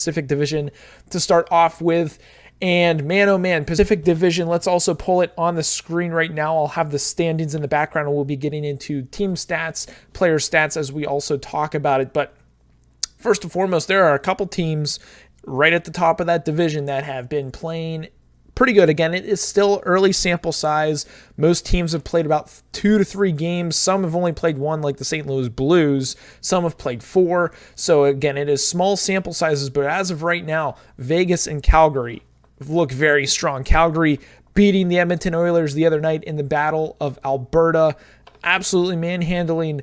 Pacific Division to start off with. And man, oh man, Pacific Division, let's also pull it on the screen right now. I'll have the standings in the background, and we'll be getting into team stats, player stats as we also talk about it. But first and foremost, there are a couple teams right at the top of that division that have been playing pretty good. Again, it is still early sample size. Most teams have played about 2 to 3 games. Some have only played 1, like the St. Louis Blues. Some have played 4. So again, it is small sample sizes, but as of right now, Vegas and Calgary look very strong. Calgary beating the Edmonton Oilers the other night in the Battle of Alberta, absolutely manhandling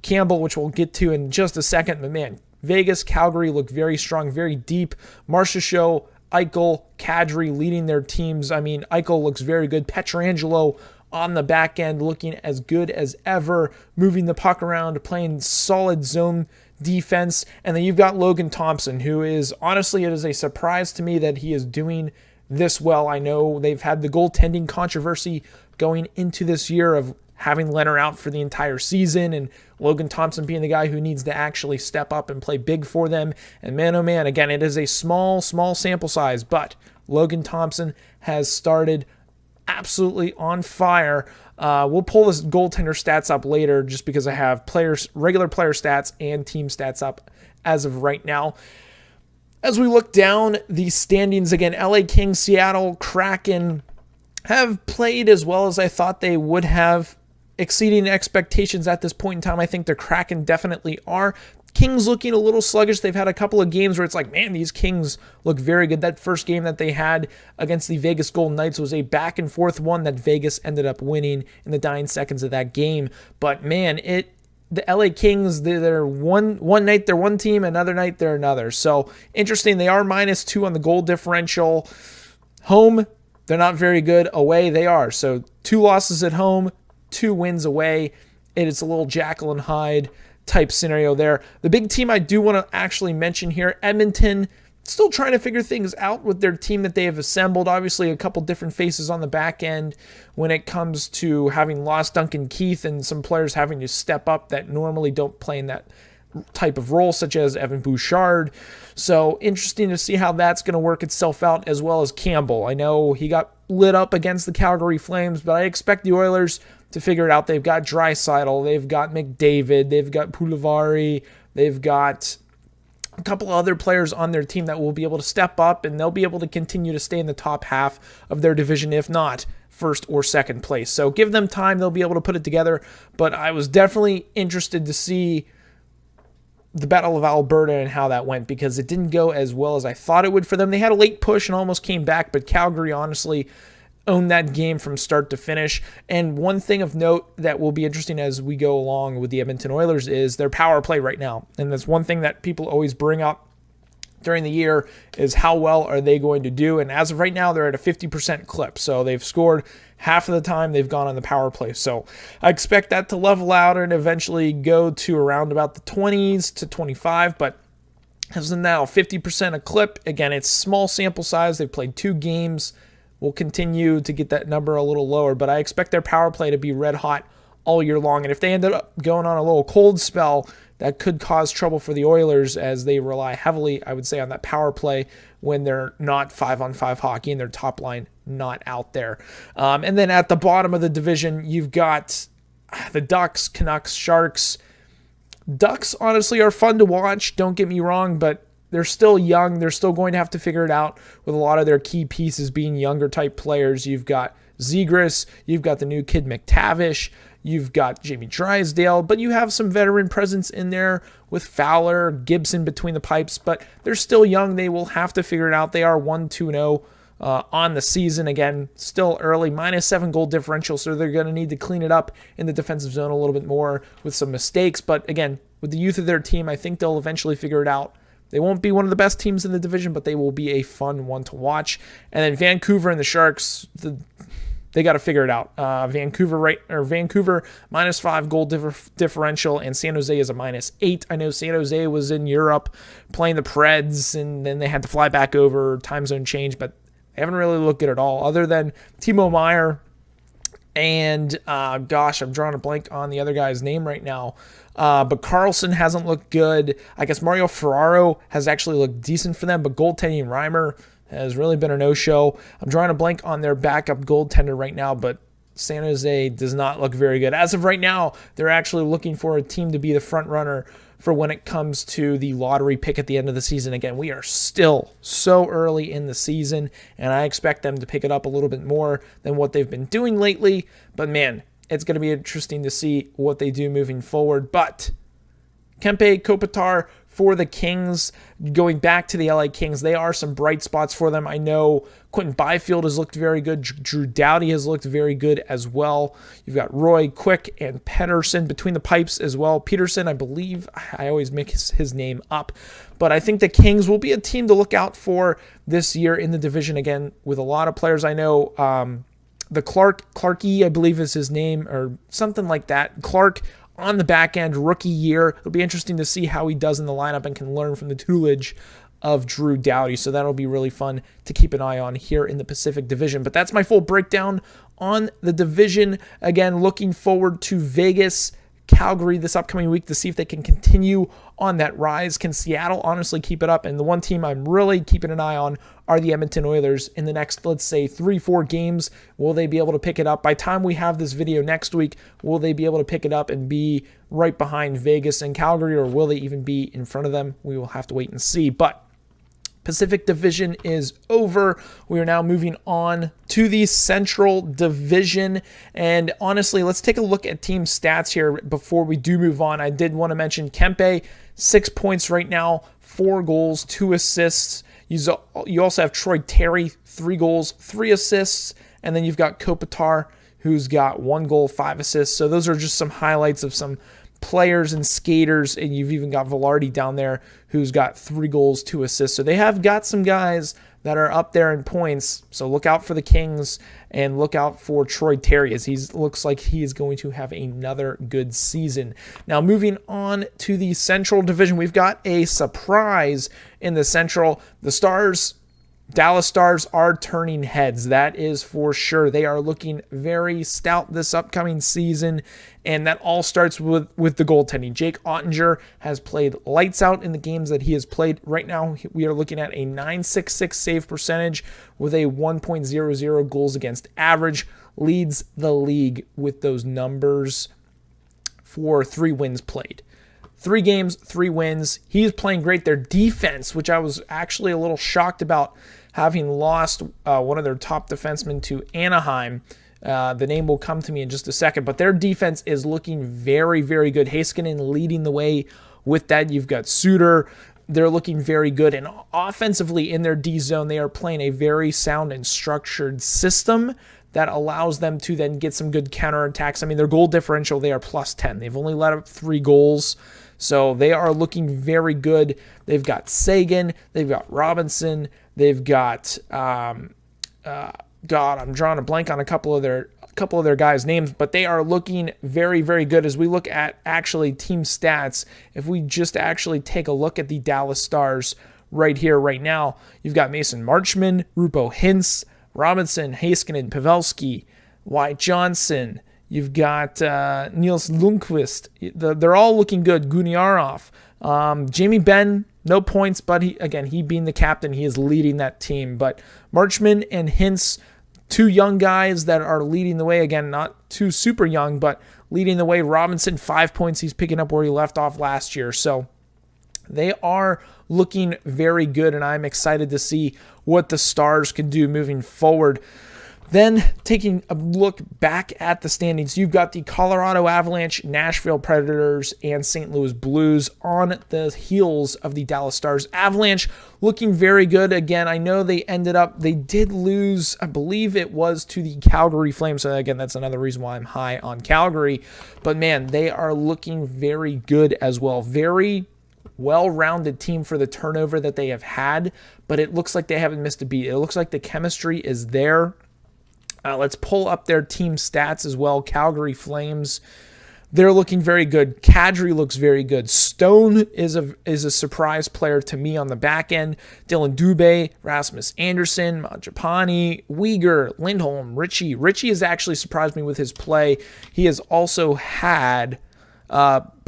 Campbell, which we'll get to in just a second. But man, Vegas, Calgary look very strong, very deep. Marchessault, Eichel, Kadri leading their teams. I mean, Eichel looks very good. Pietrangelo on the back end looking as good as ever, moving the puck around, playing solid zone defense. And then you've got Logan Thompson, who is, honestly, it is a surprise to me that he is doing this well. I know they've had the goaltending controversy going into this year of having Leonard out for the entire season, and Logan Thompson being the guy who needs to actually step up and play big for them. And man, oh man, again, it is a small sample size, but Logan Thompson has started absolutely on fire. We'll pull this goaltender stats up later just because I have regular player stats and team stats up as of right now. As we look down the standings again, LA Kings, Seattle Kraken have played as well as I thought they would have, exceeding expectations at this point in time. I think the Kraken definitely are. Kings looking a little sluggish. They've had a couple of games where it's like, man, these Kings look very good. That first game that they had against the Vegas Golden Knights was a back and forth one that Vegas ended up winning in the dying seconds of that game. But man, the LA Kings, they're one night they're one team, another night they're another. So interesting. They are -2 on the goal differential. Home, they're not very good. Away, they are. So 2 losses at home, 2 wins away. It is a little Jekyll and Hyde type scenario there. The big team I do want to actually mention here, Edmonton, still trying to figure things out with their team that they have assembled. Obviously, a couple different faces on the back end when it comes to having lost Duncan Keith and some players having to step up that normally don't play in that type of role, such as Evan Bouchard. So interesting to see how that's going to work itself out, as well as Campbell. I know he got lit up against the Calgary Flames, but I expect the Oilers to figure it out. They've got Draisaitl, they've got McDavid, they've got Puljujarvi, they've got a couple other players on their team that will be able to step up, and they'll be able to continue to stay in the top half of their division, if not first or second place. So give them time, they'll be able to put it together. But I was definitely interested to see the Battle of Alberta and how that went, because it didn't go as well as I thought it would for them. They had a late push and almost came back, but Calgary honestly owned that game from start to finish. And one thing of note that will be interesting as we go along with the Edmonton Oilers is their power play right now. And that's one thing that people always bring up during the year, is how well are they going to do. And as of right now, they're at a 50% clip. So they've scored half of the time they've gone on the power play. So I expect that to level out and eventually go to around about the 20s to 25. But as of now, 50% a clip. Again, it's small sample size. They've played 2 games. We'll continue to get that number a little lower, but I expect their power play to be red hot all year long. And if they ended up going on a little cold spell, that could cause trouble for the Oilers, as they rely heavily, I would say, on that power play when they're not 5-on-5 hockey and their top line not out there. And then at the bottom of the division, you've got the Ducks, Canucks, Sharks. Ducks, honestly, are fun to watch. Don't get me wrong, but they're still young. They're still going to have to figure it out with a lot of their key pieces being younger type players. You've got Zegras, you've got the new kid McTavish, you've got Jamie Drysdale, but you have some veteran presence in there with Fowler, Gibson between the pipes, but they're still young. They will have to figure it out. They are 1-2-0 on the season. Again, still early, -7 goal differential, so they're going to need to clean it up in the defensive zone a little bit more with some mistakes. But again, with the youth of their team, I think they'll eventually figure it out. They won't be one of the best teams in the division, but they will be a fun one to watch. And then Vancouver and the Sharks, they got to figure it out. Vancouver -5 goal differential, and San Jose is a -8. I know San Jose was in Europe playing the Preds, and then they had to fly back over, time zone change, but they haven't really looked good at all, other than Timo Meier and I'm drawing a blank on the other guy's name right now. But Carlson hasn't looked good. I guess Mario Ferraro has actually looked decent for them, but goaltending Reimer has really been a no-show. I'm drawing a blank on their backup goaltender right now, but San Jose does not look very good. As of right now, they're actually looking for a team to be the front runner for when it comes to the lottery pick at the end of the season. Again, we are still so early in the season, and I expect them to pick it up a little bit more than what they've been doing lately. But man, it's going to be interesting to see what they do moving forward. But Kempe Kopitar for the Kings, going back to the LA Kings, they are some bright spots for them. I know Quentin Byfield has looked very good. Drew Doughty has looked very good as well. You've got Roy, Quick, and Pedersen between the pipes as well. Peterson, I believe, I always mix his name up. But I think the Kings will be a team to look out for this year in the division, again, with a lot of players. I know the Clarkey, I believe is his name, or something like that. Clark, on the back end, rookie year. It'll be interesting to see how he does in the lineup and can learn from the tutelage of Drew Doughty. So that'll be really fun to keep an eye on here in the Pacific Division. But that's my full breakdown on the division. Again, looking forward to Vegas, Calgary this upcoming week to see if they can continue on that rise. Can Seattle honestly keep it up? And the one team I'm really keeping an eye on are the Edmonton Oilers in the next, let's say, 3-4 games. Will they be able to pick it up? By the time we have this video next week, will they be able to pick it up and be right behind Vegas and Calgary, or will they even be in front of them? We will have to wait and see. But Pacific Division is over. We are now moving on to the Central Division. And honestly, let's take a look at team stats here before we do move on. I did want to mention Kempe, 6 points right now, 4 goals, 2 assists. You also have Troy Terry, 3 goals, 3 assists. And then you've got Kopitar, who's got 1 goal, 5 assists. So those are just some highlights of some players and skaters, and you've even got Velarde down there who's got 3 goals, 2 assists. So they have got some guys that are up there in points. So look out for the Kings and look out for Troy Terry, as he looks like he is going to have another good season. Now moving on to the Central Division, we've got a surprise in the Central. The Dallas Stars are turning heads. That is for sure. They are looking very stout this upcoming season, and that all starts with the goaltending. Jake Ottinger has played lights out in the games that he has played. Right now, we are looking at a .966 save percentage with a 1.00 goals against average. Leads the league with those numbers for 3 wins played. 3 games, 3 wins. He's playing great. Their defense, which I was actually a little shocked about, having lost one of their top defensemen to Anaheim. The name will come to me in just a second, but their defense is looking very, very good. Heiskanen leading the way with that. You've got Suter. They're looking very good. And offensively in their D zone, they are playing a very sound and structured system that allows them to then get some good counterattacks. I mean, their goal differential, they are +10. They've only let up 3 goals. So they are looking very good. They've got Sagan. They've got Robinson. They've got, I'm drawing a blank on a couple of their guys' names, but they are looking very, very good. As we look at actually team stats, if we just actually take a look at the Dallas Stars right here, right now, you've got Mason Marchman, Rupo Hintz, Robinson, Heiskanen, Pavelski, Wyatt Johnson. You've got Niels Lundqvist. They're all looking good. Guniarov. Jamie Benn, no points, but he being the captain, he is leading that team. But Marchman and Hintz, 2 young guys that are leading the way. Again, not too super young, but leading the way. Robinson, 5 points. He's picking up where he left off last year. So they are looking very good, and I'm excited to see what the Stars can do moving forward. Then taking a look back at the standings, you've got the Colorado Avalanche, Nashville Predators, and St. Louis Blues on the heels of the Dallas Stars. Avalanche looking very good. Again, I know they did lose, I believe it was to the Calgary Flames. So again, that's another reason why I'm high on Calgary. But man, they are looking very good as well. Very well-rounded team for the turnover that they have had, but it looks like they haven't missed a beat. It looks like the chemistry is there. Let's pull up their team stats as well. Calgary Flames, they're looking very good. Kadri looks very good. Stone is a surprise player to me on the back end. Dylan Dubé, Rasmus Anderson, Mangiapane, Uyghur, Lindholm, Richie. Richie has actually surprised me with his play. He has also had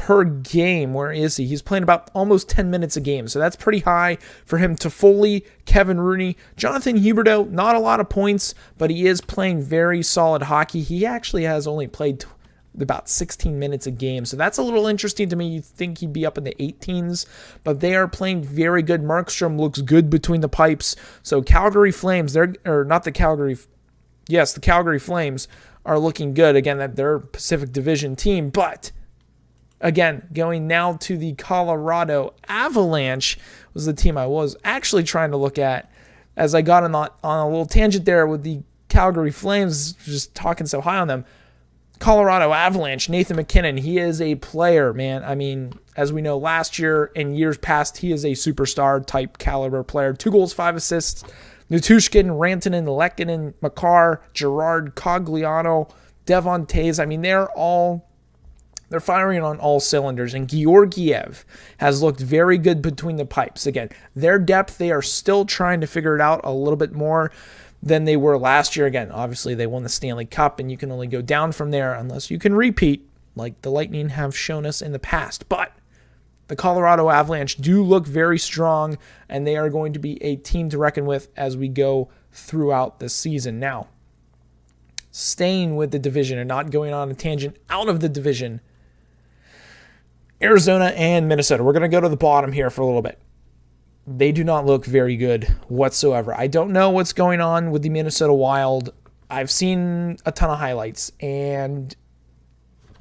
per game. Where is he? He's playing about almost 10 minutes a game. So that's pretty high for him. Toffoli, Kevin Rooney, Jonathan Huberdeau, not a lot of points, but he is playing very solid hockey. He actually has only played about 16 minutes a game. So that's a little interesting to me. You'd think he'd be up in the 18s, but they are playing very good. Markstrom looks good between the pipes. So Calgary Flames, the Calgary Flames are looking good. Again, that they're a Pacific Division team, but again, going now to the Colorado Avalanche was the team I was actually trying to look at as I got on a little tangent there with the Calgary Flames, just talking so high on them. Colorado Avalanche, Nathan MacKinnon, he is a player, man. I mean, as we know, last year and years past, he is a superstar type caliber player. 2 goals, 5 assists. Nichushkin, Rantanen, Lehkonen, Makar, Gerard, Cogliano, Devon Tays. I mean, they're firing on all cylinders. And Georgiev has looked very good between the pipes. Again, their depth, they are still trying to figure it out a little bit more than they were last year. Again, obviously they won the Stanley Cup, and you can only go down from there unless you can repeat like the Lightning have shown us in the past. But the Colorado Avalanche do look very strong, and they are going to be a team to reckon with as we go throughout the season. Now, staying with the division and not going on a tangent out of the division, Arizona and Minnesota. We're going to go to the bottom here for a little bit. They do not look very good whatsoever. I don't know what's going on with the Minnesota Wild. I've seen a ton of highlights, and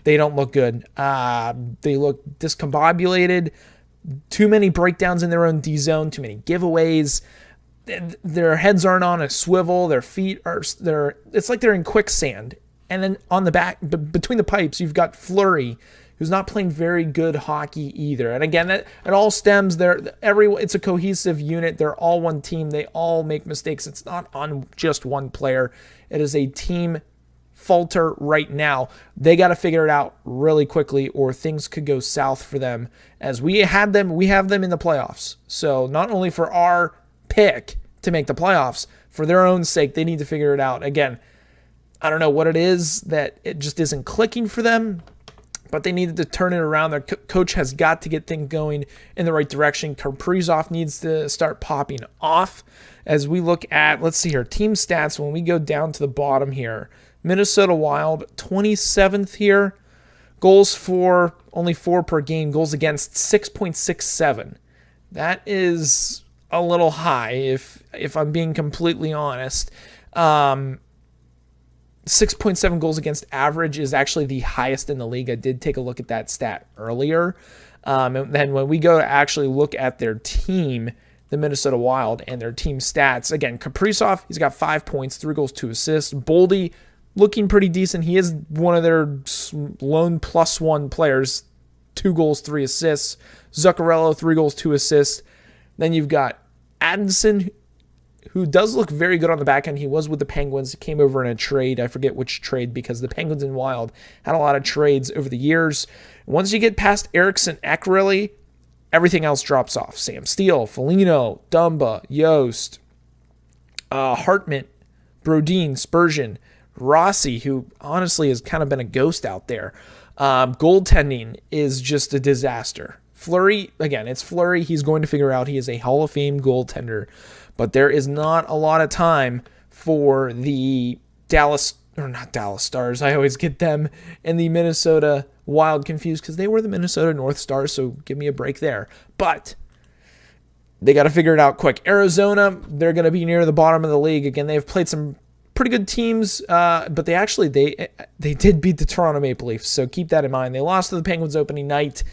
they don't look good. They look discombobulated. Too many breakdowns in their own D zone. Too many giveaways. Their heads aren't on a swivel. Their feet are. It's like they're in quicksand. And then on the back, between the pipes, you've got Fleury, who's not playing very good hockey either. And again, it all stems there. It's a cohesive unit. They're all one team. They all make mistakes. It's not on just one player. It is a team falter right now. They got to figure it out really quickly, or things could go south for them. As we have them in the playoffs. So not only for our pick to make the playoffs, for their own sake, they need to figure it out. Again, I don't know what it is that it just isn't clicking for them, but they needed to turn it around. Their coach has got to get things going in the right direction. Kaprizov needs to start popping off. As we look at, let's see here, team stats, when we go down to the bottom here, Minnesota Wild, 27th here. Goals for, only 4 per game. Goals against, 6.67. That is a little high, if I'm being completely honest. 6.7 goals against average is actually the highest in the league. I did take a look at that stat earlier. And then when we go to actually look at their team, the Minnesota Wild, and their team stats, again, Kaprizov, he's got 5 points, 3 goals, 2 assists. Boldy, looking pretty decent. He is one of their lone +1 players, 2 goals, 3 assists. Zuccarello, 3 goals, 2 assists. Then you've got Addison, who does look very good on the back end. He was with the Penguins. He came over in a trade. I forget which trade, because the Penguins and Wild had a lot of trades over the years. Once you get past Eriksson Ek, really, everything else drops off. Sam Steele, Foligno, Dumba, Yost, Hartman, Brodin, Spurgeon, Rossi, who honestly has kind of been a ghost out there. Goaltending is just a disaster. Fleury, again, it's Fleury. He's going to figure out he is a Hall of Fame goaltender. But there is not a lot of time for the Dallas Stars. I always get them and the Minnesota Wild confused because they were the Minnesota North Stars, so give me a break there. But they got to figure it out quick. Arizona, they're going to be near the bottom of the league. Again, they've played some pretty good teams, but they did beat the Toronto Maple Leafs, so keep that in mind. They lost to the Penguins opening night.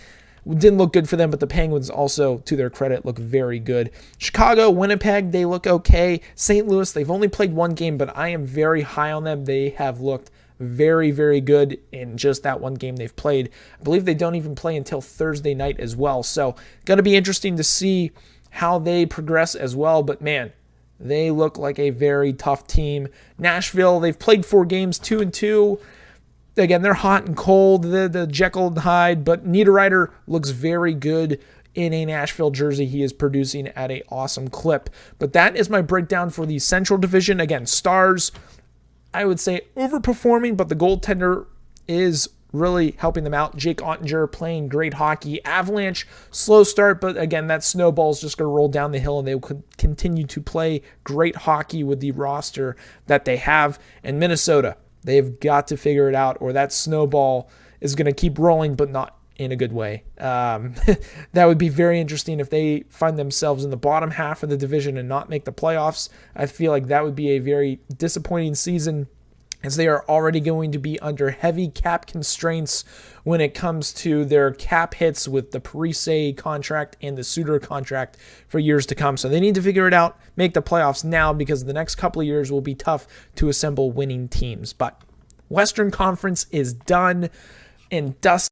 Didn't look good for them, but the Penguins also, to their credit, look very good. Chicago, Winnipeg, they look okay. St. Louis, they've only played 1 game, but I am very high on them. They have looked very, very good in just that 1 game they've played. I believe they don't even play until Thursday night as well, so going to be interesting to see how they progress as well, but man, they look like a very tough team. Nashville, they've played 4 games, 2-2. Again, they're hot and cold, the Jekyll and Hyde, but Niederreiter looks very good in a Nashville jersey. He is producing at an awesome clip. But that is my breakdown for the Central Division. Again, Stars, I would say overperforming, but the goaltender is really helping them out. Jake Ottinger playing great hockey. Avalanche, slow start, but again, that snowball is just going to roll down the hill, and they will continue to play great hockey with the roster that they have. And Minnesota, they've got to figure it out, or that snowball is going to keep rolling, but not in a good way. That would be very interesting if they find themselves in the bottom half of the division and not make the playoffs. I feel like that would be a very disappointing season, as they are already going to be under heavy cap constraints when it comes to their cap hits with the Parise contract and the Suter contract for years to come. So they need to figure it out, make the playoffs now, because the next couple of years will be tough to assemble winning teams. But Western Conference is done and dusted.